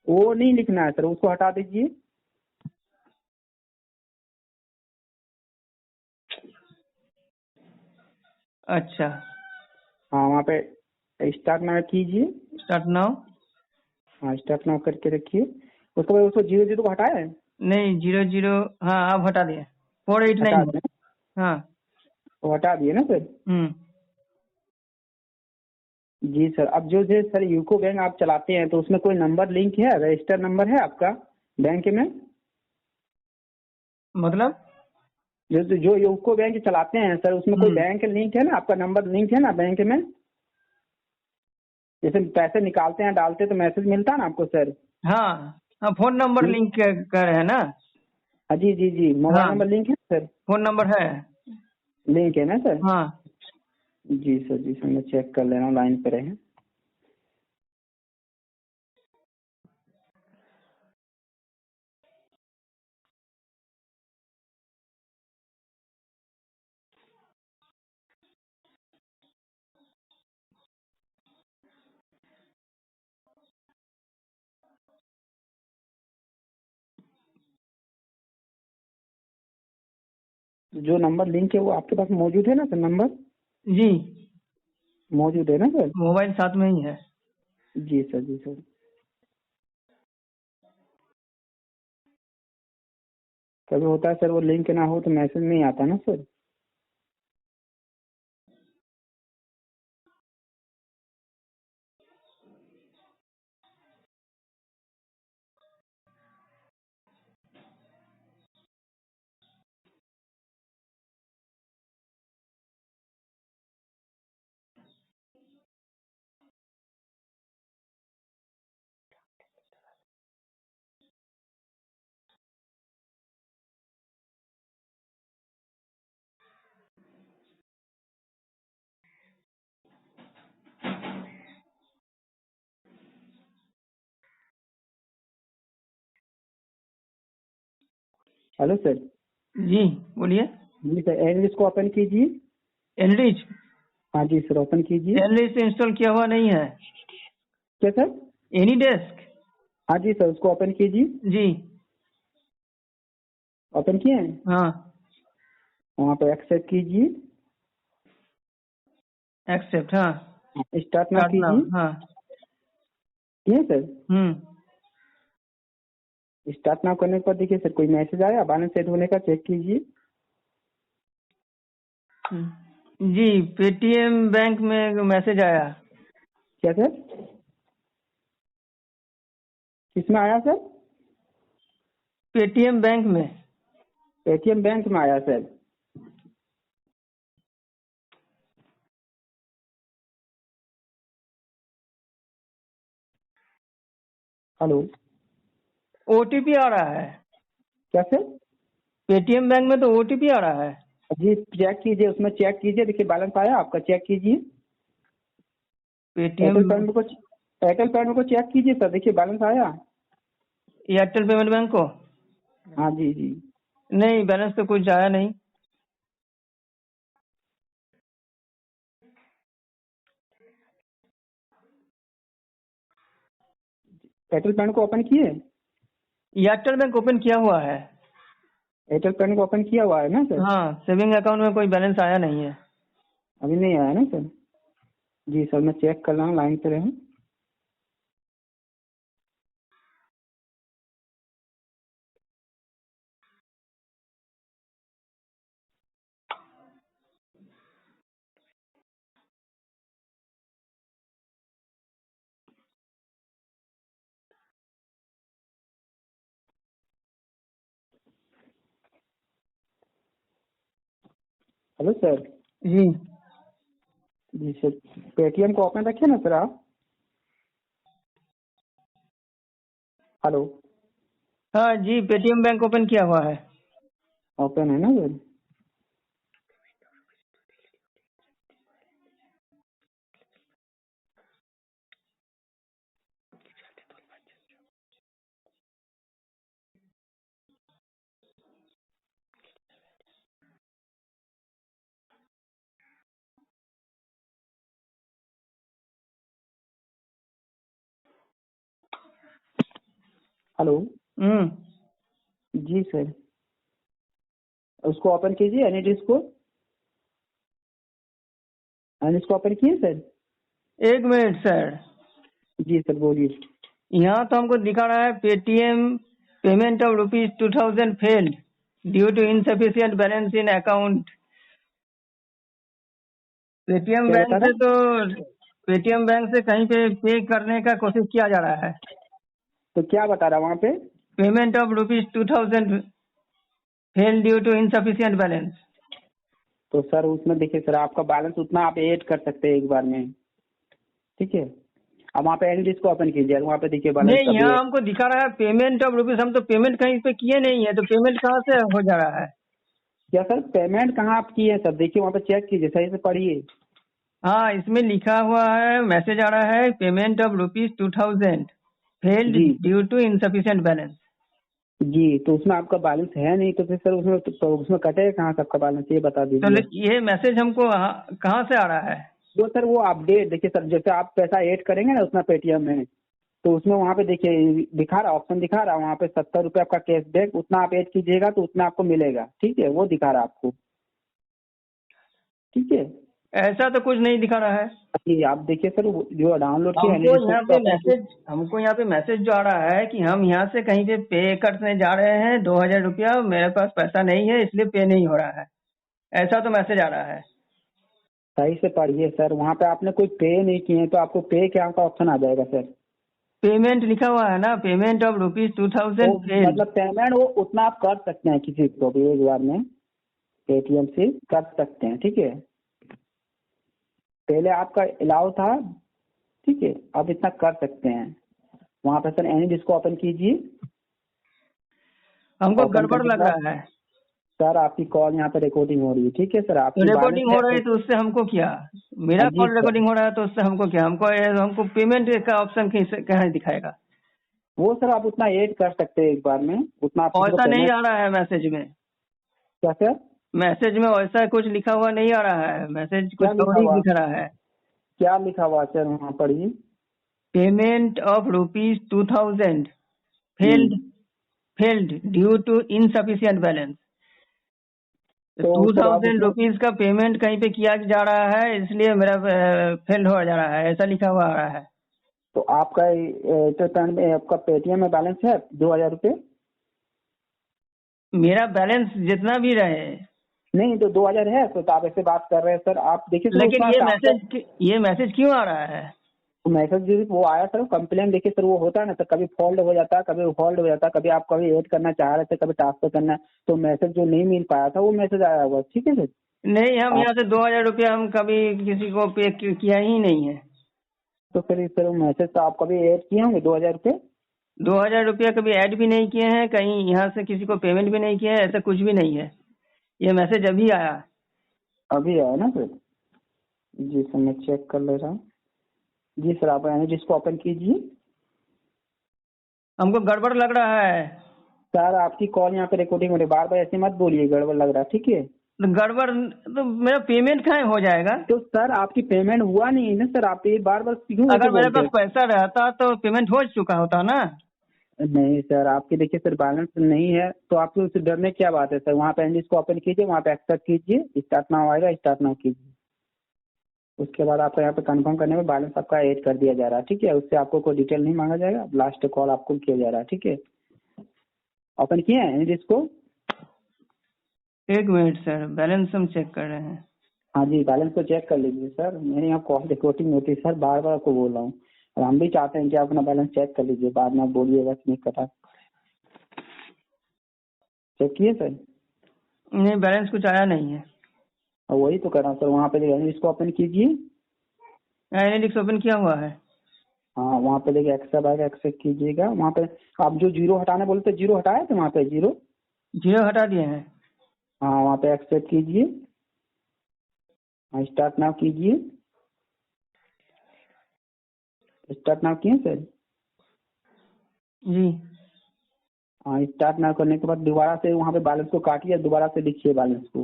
वो नहीं लिखना है सर, उसको हटा दीजिए। अच्छा, हाँ, वहाँ पे स्टार्ट नाउ कीजिए। Start now. हाँ, स्टार्ट नाउ करके रखिए। उसके बाद उसको जीरो जीरो को हटाया है? नहीं, 00। हाँ, आप हटा दिए। 489 हटा है। दें? हाँ। वो हटा दिए ना सर? हम्म। जी सर, अब जो सर यूको बैंक आप चलाते हैं, तो उसमें कोई नंबर लिंक है, रजिस्टर नंबर है आपका बैंक में? मतलब? जो यूको बैंक चलाते हैं सर, उसमें कोई बैंक लिंक है ना, आपका नंबर लिंक है ना बैंक में? जैसे पैसे निकालते हैं डालते हैं तो मैसेज मिलता है ना आपको सर? हाँ, हाँ, फोन नंबर जी लिंक कर रहे हैं ना। हाँ, जी जी जी, मोबाइल हाँ, नंबर लिंक है सर? फोन नंबर है। लिंक है ना सर? हाँ। जी सर, जी सर, मैं चेक कर ले रहा हूँ, लाइन पे रहे। जो नंबर लिंक है वो आपके पास मौजूद है ना सर? नंबर जी, मौजूद है ना सर? मोबाइल साथ में ही है। जी सर, जी सर। कभी होता है सर वो लिंक ना हो तो मैसेज नहीं आता ना सर। Hello sir. जी बोलिए। जी सर, एनलिस्ट को ओपन कीजिए। एनरिच हाँ जी सर, ओपन कीजिए। एनरिच इंस्टॉल किया हुआ नहीं है। क्या सर? Any desk. हाँ जी सर, उसको ओपन कीजिए। जी ओपन किए हैं? हाँ। वहाँ पे एक्सेप्ट कीजिए। एक्सेप्ट हाँ। स्टार्ट नाउ स्टार्ट नाउ कीजिए। हाँ। किए सर? हम्म। स्टार्ट नाउ करने के बाद देखिए सर कोई मैसेज आया बैलेंस सेट होने का, चेक कीजिए। जी पेटीएम बैंक में मैसेज आया। क्या सर? किसमें आया सर? पेटीएम बैंक में। पेटीएम बैंक में आया सर। हेलो। ओटीपी आ रहा है। क्या सर? पेटीएम बैंक में तो ओटीपी आ रहा है। जी चेक कीजिए, उसमें चेक कीजिए, देखिए बैलेंस आया आपका, चेक कीजिए। पेटीएम एयरटेल पेमेंट को चेक कीजिए सर, देखिए बैलेंस आया। एयरटेल पेमेंट बैंक को हाँ जी जी। नहीं, बैलेंस तो कुछ आया नहीं। एयरटेल पेमेंट को ओपन किए? एयरटेल बैंक ओपन किया हुआ है। एयरटेल पेमेंट को ओपन किया हुआ है ना सर? हाँ, सेविंग अकाउंट में कोई बैलेंस आया नहीं है। अभी नहीं आया ना सर? जी सर, मैं चेक कर रहा हूँ, लाइन पे रहें। Hello sir. जी जी सर, पेटीएम को ओपन रखिए ना सर आप। हेलो। हाँ जी, पेटीएम बैंक ओपन किया हुआ है। ओपन है ना सर? हेलो। जी सर, उसको ओपन कीजिए, एनईडीएस को। एनईडीएस को ओपन किए सर? एक मिनट सर, जी सर, बोलिए। यहाँ तो हमको दिखा रहा है Paytm payment of ₹2000 failed due to insufficient balance in account. Paytm क्या बैंक बता से रहा? तो पेटीएम बैंक से कहीं पे करने का कोशिश किया जा रहा है। तो क्या बता रहा वहाँ पे? Payment of ₹2000 failed due to insufficient balance. तो सर उसमें देखिए सर, आपका बैलेंस उतना आप ऐड कर सकते हैं एक बार में, ठीक है। अब वहाँ पे एनईडीएस को ओपन कीजिए, वहाँ पे देखिए बैलेंस नहीं, अभी। यहाँ हमको दिखा रहा है पेमेंट ऑफ रुपीज। हम तो पेमेंट कहीं पे किए नहीं है, तो पेमेंट कहाँ से हो जा रहा है? क्या सर, पेमेंट कहाँ आप किए सर? देखिए वहाँ पे चेक कीजिए, सही से पढ़िए। हाँ, इसमें लिखा हुआ है, मैसेज आ रहा है पेमेंट ऑफ ₹2000 फेल्ड जी ड्यू टू इनसफिशिएंट बैलेंस। जी, तो उसमें आपका बैलेंस है नहीं, तो फिर सर उसमें कटेगा कहाँ से आपका बैलेंस, ये बता तो दीजिए। ये मैसेज हमको कहाँ से आ रहा है? जो सर वो अपडेट देखिए सर, जैसे आप पैसा ऐड करेंगे ना उसमें पेटीएम में, तो उसमें वहाँ पे देखिए दिखा रहा, ऑप्शन दिखा रहा, वहाँ पे 70 रुपये आपका कैशबैक, उतना आप ऐड कीजिएगा तो उतना आपको मिलेगा, ठीक है, वो दिखा रहा आपको, ठीक है। ऐसा तो कुछ नहीं दिखा रहा है। जी आप देखिए सर, वो जो डाउनलोड किया हमको यहाँ पे मैसेज जो आ रहा है कि हम यहाँ से कहीं पे पे करने जा रहे हैं 2000 रुपया, मेरे पास पैसा नहीं है इसलिए पे नहीं हो रहा है, ऐसा तो मैसेज आ रहा है। सही से पढ़िए सर, वहाँ पे आपने कोई पे नहीं किए तो आपको पे क्या का ऑप्शन आ जाएगा सर। पेमेंट लिखा हुआ है ना, पेमेंट ऑफ ₹2000 तो फेल्ड। मतलब पेमेंट वो उतना आप कर सकते हैं किसी को भी एक बार में पेटीएम से कर सकते हैं, ठीक है। पहले आपका अलाउ था, ठीक है, आप इतना कर सकते हैं। वहाँ पे सर एनी डिस्को ओपन कीजिए। हमको ओपन गड़बड़ करने लग के बाद रहा है। सर आपकी कॉल यहाँ पे रिकॉर्डिंग हो रही है, ठीक है सर। तो आपकी बैलेंस रिकॉर्डिंग है हो रही है तो तो उससे हमको क्या, मेरा जी कॉल सर, रिकॉर्डिंग हो रहा है तो उससे हमको क्या, हमको पेमेंट का ऑप्शन कहाँ दिखाएगा। वो सर आप उतना ऐड कर सकते हैं एक बार में, उतना आप किसी को ऐसा नहीं पेमेंट। आ रहा है मैसेज में, क्या सर? मैसेज में वैसा कुछ लिखा हुआ नहीं आ रहा है, मैसेज क्या कुछ लिखा और ही हुआ, दिख रहा है। क्या लिखा हुआ सर वहाँ पढ़िए। Payment of ₹2000 failed, hmm, failed due to insufficient balance. तो सर आप उसमें, ₹2000 का पेमेंट कहीं पे किया जा रहा है इसलिए मेरा फेल्ड हो जा रहा है, ऐसा लिखा हुआ आ रहा है। तो आपका एयरटेल पेमेंट में आपका पेटीएम में बैलेंस है 2000 रुपये? मेरा बैलेंस जितना भी रहे, नहीं तो 2000 है तो आप ऐसे बात कर रहे हैं सर। आप देखिए सर लेकिन उसमें ट्रांसफर ये मैसेज क्यों आ रहा है। मैसेज जो वो आया सर, कंप्लेन देखिए सर, वो होता है ना सर, कभी फॉल्ट हो जाता है, कभी होल्ड हो जाता है, कभी आप कभी ऐड करना चाह रहे थे, कभी ट्रांसफर करना है, तो मैसेज जो नहीं मिल पाया था वो मैसेज आया हुआ, ठीक है सर। नहीं, हम आप यहाँ से 2000 रुपया हम कभी किसी को पे किया ही नहीं है। तो फिर सर मैसेज तो आप कभी ऐड किए होंगे 2000 रुपये? 2000 रुपया कभी ऐड भी नहीं किए हैं, कहीं यहाँ से किसी को पेमेंट भी नहीं किया है, ऐसा कुछ भी नहीं है। ये मैसेज अभी आया। अभी आया ना सर? जी सर मैं चेक कर ले रहा हूँ। जी सर आप यानी जिसको ओपन कीजिए। हमको गड़बड़ लग रहा है। सर आपकी कॉल यहाँ पे रिकॉर्डिंग हो रही है, बार बार ऐसे मत बोलिए गड़बड़ लग रहा है, ठीक है। तो गड़बड़ तो मेरा पेमेंट कहाँ हो जाएगा। तो सर आपकी पेमेंट हुआ नहीं है ना सर, आप ये बार बार क्यों ऐसे अगर मेरे बोलते पास हैं? पैसा रहता तो पेमेंट हो चुका होता ना। नहीं सर, आपके देखिए सर बैलेंस नहीं है तो आपको उससे डरने की क्या बात है सर। वहाँ पे एंडिस को ओपन कीजिए, वहाँ पे एक्सेप्ट कीजिए, स्टार्ट नाउ आएगा, स्टार्ट नाउ कीजिए। उसके बाद आपका यहाँ पे कंफर्म करने में बैलेंस आपका ऐड कर दिया जा रहा है, ठीक है। उससे आपको कोई डिटेल नहीं मांगा जाएगा, लास्ट कॉल आपको किया जा रहा है, ठीक है। ओपन किए हैं एंडिस को? एक मिनट सर, बैलेंस हम चेक कर रहे हैं। हाँ जी बैलेंस को चेक कर लीजिए सर, मेरे यहाँ कॉल रिकॉर्डिंग होती है सर, बार बार आपको बोल रहा हूँ। और हम भी चाहते हैं कि आप अपना बैलेंस चेक कर लीजिए, बाद में आप बोलिएगा कि नहीं कटा। चेक किए सर? नहीं, बैलेंस कुछ आया नहीं है। और वही तो कर रहा हूँ सर, वहाँ पे एंडिस को ओपन कीजिए। एनालिटिक्स ओपन किया हुआ है। हाँ वहाँ पे देखिए एक्सेप्ट आएगा, एक्सेप्ट कीजिएगा। वहाँ पे आप जो जीरो हटाने बोले थे, जीरो हटाए थे वहाँ पे जीरो? जीरो हटा दिए हैं। हाँ वहाँ पे एक्सेप्ट कीजिए, हाँ स्टार्ट नाउ कीजिए। स्टार्ट नाउ किए सर? जी। हाँ स्टार्ट नाउ करने के बाद दोबारा से वहाँ पे बैलेंस को काटिए, दोबारा से लिखिए बैलेंस को,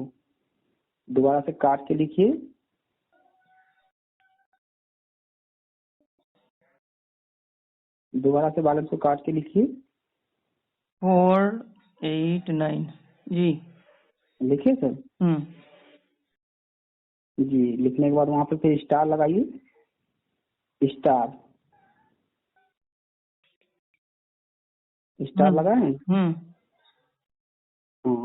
दोबारा से काट के लिखिए। दोबारा से बैलेंस को काट के लिखिए। 489 जी। लिखिए सर? जी लिखने के बाद वहाँ पे फिर स्टार लगाइए, स्टार, स्टार लगाए? हाँ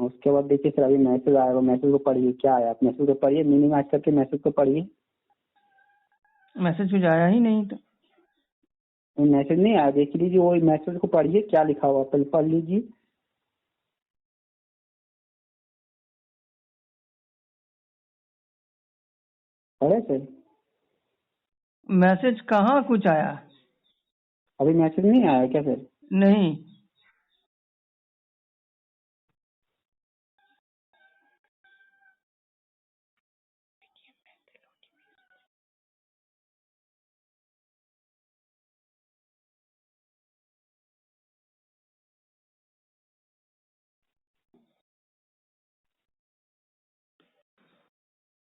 उसके बाद देखिए सर अभी मैसेज आएगा, मैसेज को पढ़िए, क्या आया आप मैसेज को पढ़िए, मिनिमाइज करके मैसेज को पढ़िए। मैसेज कुछ आया ही नहीं तो। मैसेज नहीं आया, देख लीजिए वो मैसेज को पढ़िए, क्या लिखा हुआ पहले पढ़ लीजिए। पढ़े सर? मैसेज कहाँ कुछ आया। अभी मैसेज नहीं आया क्या सर? नहीं।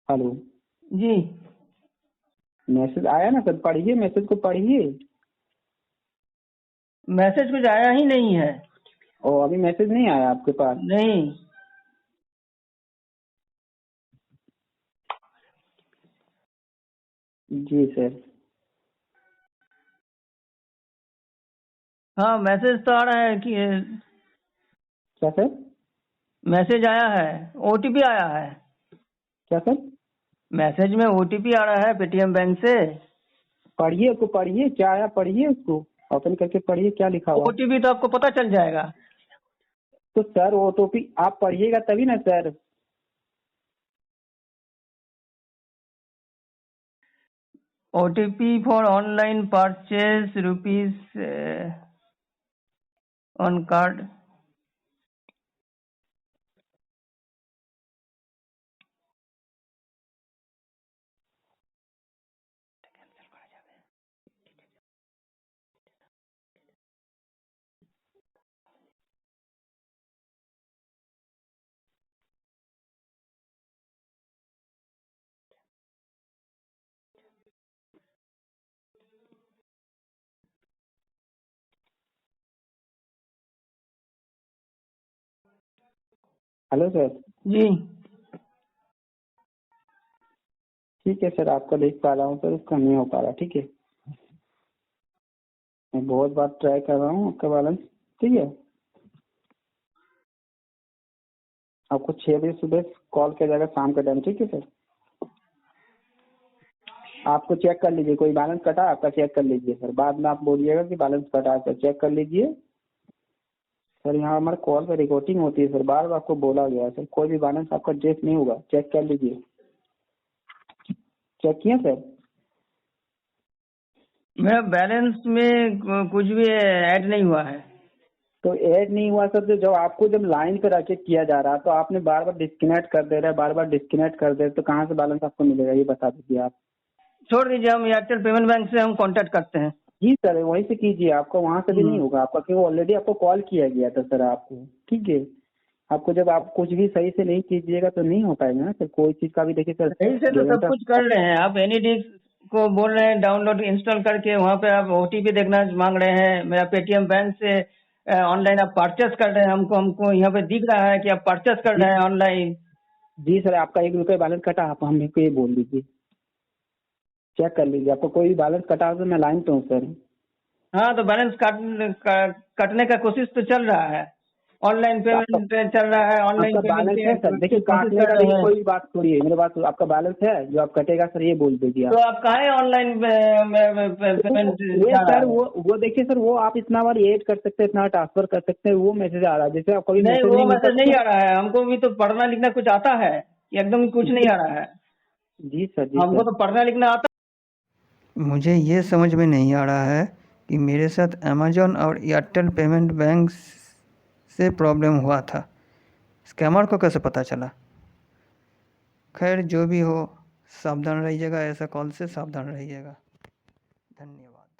हेलो जी। मैसेज आया ना सर, पढ़िए मैसेज को पढ़िए। मैसेज कुछ आया ही नहीं है। और अभी मैसेज नहीं आया आपके पास? नहीं। जी सर। हाँ, मैसेज तो आ रहा है कि क्या सर? मैसेज आया है, ओटीपी आया है। क्या सर? मैसेज में ओटीपी आ रहा है पेटीएम बैंक से। पढ़िए, उसको पढ़िए, क्या आया पढ़िए, उसको ओपन करके पढ़िए क्या लिखा हुआ। ओटीपी तो आपको पता चल जाएगा। तो सर वो टॉपिक आप पढ़िएगा तभी ना sir. OTP for online purchase rupees on card. Hello sir. जी। ठीक है सर, आपका देख पा रहा हूँ सर, उसका नहीं हो पा रहा। ठीक है, मैं बहुत बार ट्राई कर रहा हूँ आपका बैलेंस। ठीक है, आपको 6 बजे सुबह कॉल किया जाएगा, शाम का टाइम। ठीक है सर, आपको चेक कर लीजिए, कोई बैलेंस कटा आपका चेक कर लीजिए सर, बाद में आप बोलिएगा कि बैलेंस कटा है। सर चेक कर लीजिए सर, यहाँ हमारे कॉल पे रिकॉर्डिंग होती है सर, बार बार आपको बोला गया है सर, कोई भी बैलेंस आपका चेक नहीं होगा, चेक कर लीजिए। चेक किए सर? मेरा बैलेंस में कुछ भी ऐड नहीं हुआ है। तो ऐड नहीं हुआ सर, तो जब आपको जब लाइन पे रखे किया जा रहा है तो आपने बार बार डिस्कनेक्ट कर दे रहा है, बार बार डिस्कनेक्ट कर दे रहे, तो कहाँ से बैलेंस आपको मिलेगा ये बता दीजिए आप। छोड़ दीजिए, हम एयरटेल पेमेंट बैंक से हम कांटेक्ट करते हैं। जी सर, वहीं से कीजिए, आपको वहां से भी नहीं होगा आपका, क्योंकि ऑलरेडी आपको कॉल किया गया था सर आपको। ठीक है, आपको जब आप कुछ भी सही से नहीं कीजिएगा तो नहीं हो पाएगा ना सर, कोई चीज का भी देखिए सर। सही से तो सब कुछ कर रहे हैं। आप एनीडिक्स को बोल रहे हैं डाउनलोड इंस्टॉल करके, वहाँ पे आप ओटीपी देखना मांग रहे हैं। मेरा पेटीएम बैंक से ऑनलाइन आप परचेस कर रहे हैं, हमको हमको यहाँ पे दिख रहा है कि आप परचेस कर रहे हैं ऑनलाइन। जी सर, आपका 1 रुपये बैलेंस कटा, आप हमें को ये बोल दीजिए, चेक कर लीजिए, आपको कोई भी बैलेंस कटा हो तो मैं लाइन पे हूँ सर। हाँ, तो बैलेंस कटने का कोशिश तो चल रहा है। ऑनलाइन तो आपका पेमेंट चल रहा है, ऑनलाइन आपका पेमेंट बैलेंस की है सर, देखिए कोशिश काटने कर का, रहे देखिए हैं। कोई भी बात छोड़िए, मेरे पास आपका बैलेंस है जो आप कटेगा सर, ये बोल दीजिए तो आप। आप काहे ऑनलाइन पेमेंट ये जा रहा सर है? वो देखिए सर, वो आप इतना बार ऐड कर सकते हैं, इतना ट्रांसफर कर सकते हैं, वो मैसेज आ रहा है, जैसे आपको भी नहीं, मैसेज वो नहीं मिलता मैसेज नहीं तो। आ रहा है। हमको भी तो पढ़ना लिखना कुछ आता है, एकदम कुछ नहीं आ रहा है। जी सर, जी हमको सर। तो पढ़ना लिखना आता। मुझे ये समझ में नहीं आ रहा है कि मेरे साथ अमेजॉन और एयरटेल पेमेंट बैंक से प्रॉब्लम हुआ था, स्कैमर को कैसे पता चला। खैर जो भी हो, सावधान रहिएगा, ऐसा कॉल से सावधान रहिएगा। धन्यवाद।